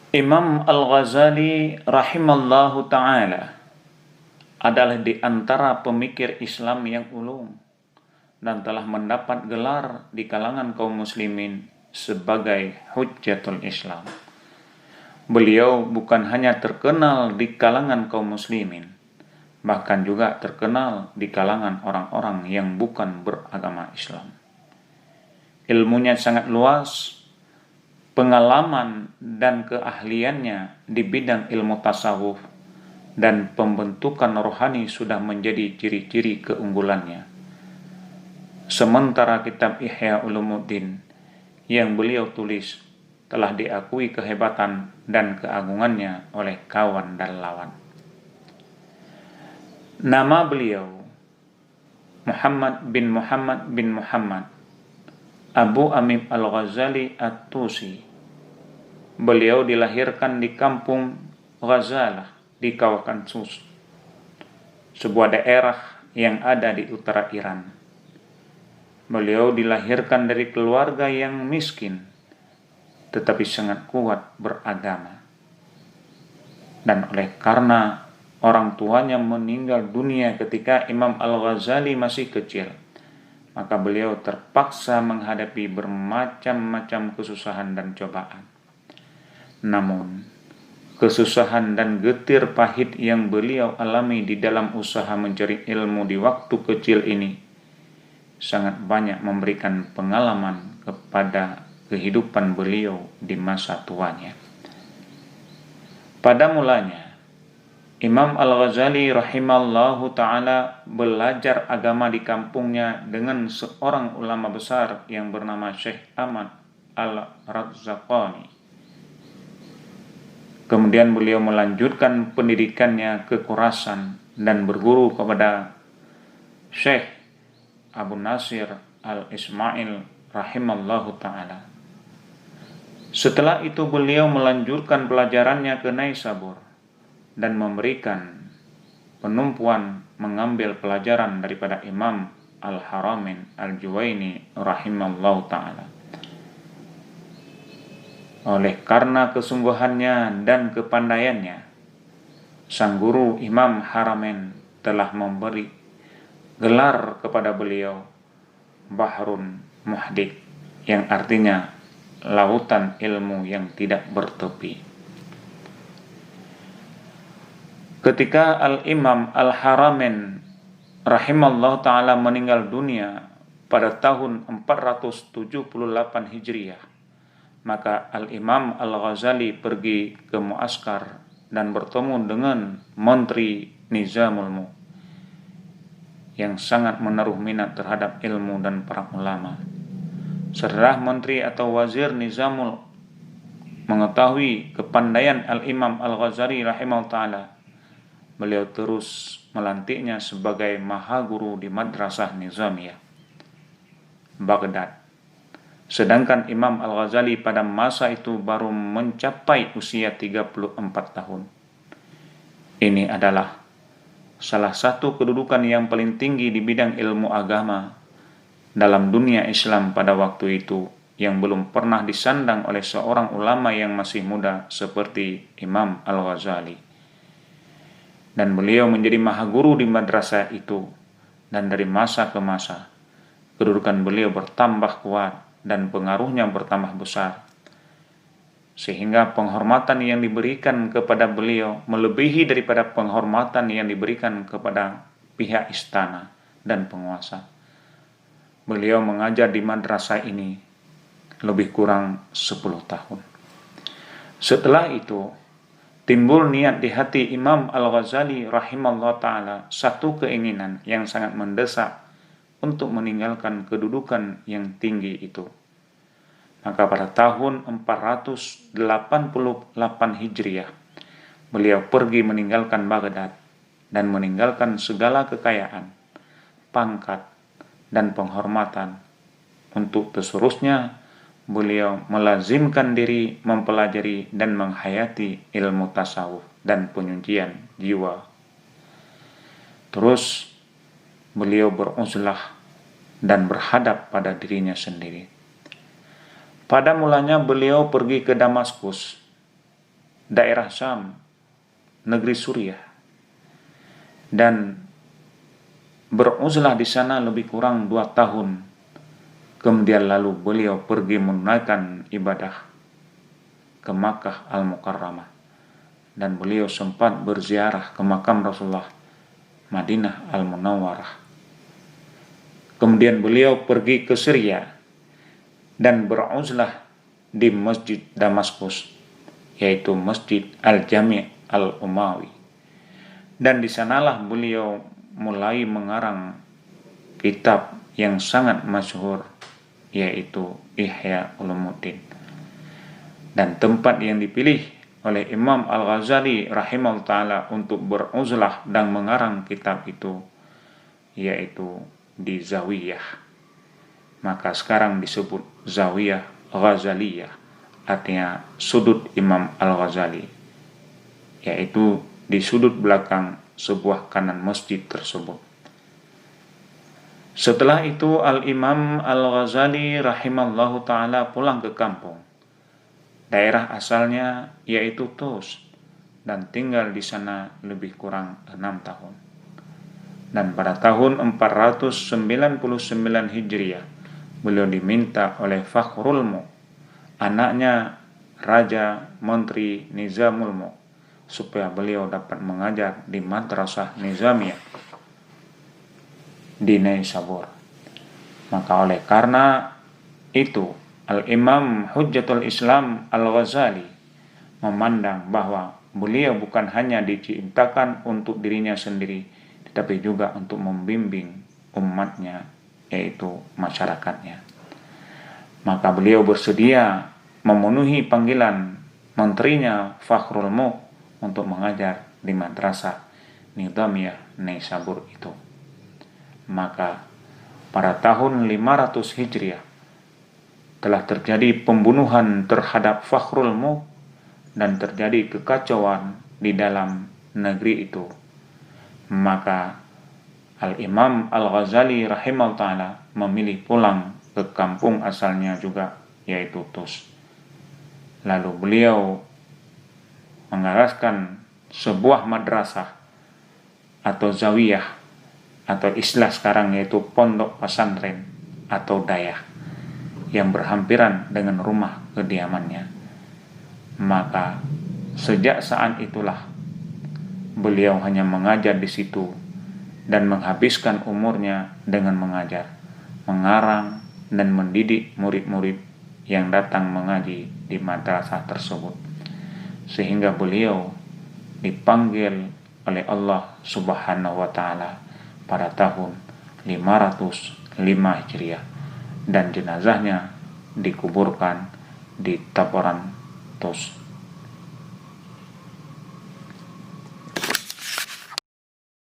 Imam Al-Ghazali rahimallahu ta'ala adalah di antara pemikir Islam yang ulung dan telah mendapat gelar di kalangan kaum muslimin sebagai Hujjatul Islam. Beliau bukan hanya terkenal di kalangan kaum muslimin, bahkan juga terkenal di kalangan orang-orang yang bukan beragama Islam. Ilmunya sangat luas, pengalaman dan keahliannya di bidang ilmu tasawuf dan pembentukan rohani sudah menjadi ciri-ciri keunggulannya. Sementara kitab Ihya Ulumuddin yang beliau tulis telah diakui kehebatan dan keagungannya oleh kawan dan lawan. Nama beliau Muhammad bin Muhammad Abu Amim Al-Ghazali At-Tusi. Beliau dilahirkan di kampung Ghazalah di kawasan Sus, sebuah daerah yang ada di utara Iran. Beliau dilahirkan dari keluarga yang miskin, tetapi sangat kuat beragama. Dan oleh karena orang tuanya meninggal dunia ketika Imam Al-Ghazali masih kecil, maka beliau terpaksa menghadapi bermacam-macam kesusahan dan cobaan. Namun, kesusahan dan getir pahit yang beliau alami di dalam usaha mencari ilmu di waktu kecil ini sangat banyak memberikan pengalaman kepada kehidupan beliau di masa tuanya. Pada mulanya, Imam Al-Ghazali rahimallahu ta'ala belajar agama di kampungnya dengan seorang ulama besar yang bernama Syekh Ahmad Al-Razzaqani. Kemudian beliau melanjutkan pendidikannya ke Khurasan dan berguru kepada Syekh Abu Nasir Al-Ismail rahimallahu ta'ala. Setelah itu beliau melanjutkan pelajarannya ke Naisabur dan memberikan penumpuan mengambil pelajaran daripada Imam Al-Haramain Al-Juwaini rahimallahu ta'ala. Oleh karena kesungguhannya dan kepandaiannya, sang guru Imam Haramain telah memberi gelar kepada beliau Bahrun Muhdith, yang artinya lautan ilmu yang tidak bertepi. Ketika Al-Imam Al-Haramain rahimallahu ta'ala meninggal dunia pada tahun 478 Hijriah, maka Al-Imam Al-Ghazali pergi ke Muaskar dan bertemu dengan Menteri Nizamul Mulk yang sangat menaruh minat terhadap ilmu dan para ulama. Setelah menteri atau wazir Nizamul mengetahui kepandaian Al-Imam Al-Ghazali rahimahullah ta'ala, beliau terus melantiknya sebagai mahaguru di Madrasah Nizamiyah Baghdad. Sedangkan Imam Al-Ghazali pada masa itu baru mencapai usia 34 tahun. Ini adalah salah satu kedudukan yang paling tinggi di bidang ilmu agama dalam dunia Islam pada waktu itu, yang belum pernah disandang oleh seorang ulama yang masih muda seperti Imam Al-Ghazali. Dan beliau menjadi mahaguru di madrasah itu, dan dari masa ke masa kedudukan beliau bertambah kuat dan pengaruhnya bertambah besar, sehingga penghormatan yang diberikan kepada beliau melebihi daripada penghormatan yang diberikan kepada pihak istana dan penguasa. Beliau mengajar di madrasah ini lebih kurang 10 tahun. Setelah itu, timbul niat di hati Imam Al-Ghazali rahimahullah ta'ala satu keinginan yang sangat mendesak untuk meninggalkan kedudukan yang tinggi itu. Maka pada tahun 488 Hijriah, beliau pergi meninggalkan Baghdad dan meninggalkan segala kekayaan, pangkat, dan penghormatan. Untuk seterusnya, beliau melazimkan diri mempelajari dan menghayati ilmu tasawuf dan penyucian jiwa. Terus beliau beruzlah dan berhadap pada dirinya sendiri. Pada mulanya beliau pergi ke Damaskus daerah Syam, negeri Suriah, dan beruzlah di sana lebih kurang 2 tahun. Kemudian lalu beliau pergi menunaikan ibadah ke Makkah Al-Mukarramah, dan beliau sempat berziarah ke makam Rasulullah Madinah Al-Munawwarah. Kemudian beliau pergi ke Syria dan beruzlah di Masjid Damaskus, yaitu Masjid Al-Jami' Al-Umawi. Dan di sanalah beliau mulai mengarang kitab yang sangat masyhur, yaitu Ihya Ulumuddin. Dan tempat yang dipilih oleh Imam Al-Ghazali rahimahullah ta'ala untuk beruzlah dan mengarang kitab itu yaitu di Zawiyah. Maka sekarang disebut Zawiyah Ghazaliyah, artinya sudut Imam Al-Ghazali, yaitu di sudut belakang sebuah kanan masjid tersebut. Setelah itu Al-Imam Al-Ghazali rahimallahu ta'ala pulang ke kampung. Daerah asalnya yaitu Tus, dan tinggal di sana lebih kurang 6 tahun. Dan pada tahun 499 Hijriah, beliau diminta oleh Fakhrul Mulk, anaknya Raja Menteri Nizamul Mulk, supaya beliau dapat mengajar di Madrasah Nizamiyah di Naisabur. Maka oleh karena itu Al-Imam Hujjatul Islam Al-Ghazali memandang bahwa beliau bukan hanya diciptakan untuk dirinya sendiri, tetapi juga untuk membimbing umatnya, yaitu masyarakatnya. Maka beliau bersedia memenuhi panggilan menterinya Fakhrul Mulk untuk mengajar di Madrasah Nizamiyah Naisabur itu. Maka pada tahun 500 Hijriah telah terjadi pembunuhan terhadap Fakhrul Mulk dan terjadi kekacauan di dalam negeri itu. Maka Al-Imam Al-Ghazali rahimahullah ta'ala memilih pulang ke kampung asalnya juga, yaitu Tus. Lalu beliau mengaraskan sebuah madrasah atau zawiyah, atau istilah sekarang yaitu pondok pesantren atau dayah, yang berhampiran dengan rumah kediamannya. Maka sejak saat itulah beliau hanya mengajar di situ dan menghabiskan umurnya dengan mengajar, mengarang, dan mendidik murid-murid yang datang mengaji di madrasah tersebut, sehingga beliau dipanggil oleh Allah Subhanahu wa ta'ala pada tahun 505 Hijriah, dan jenazahnya dikuburkan di Taboran Tus.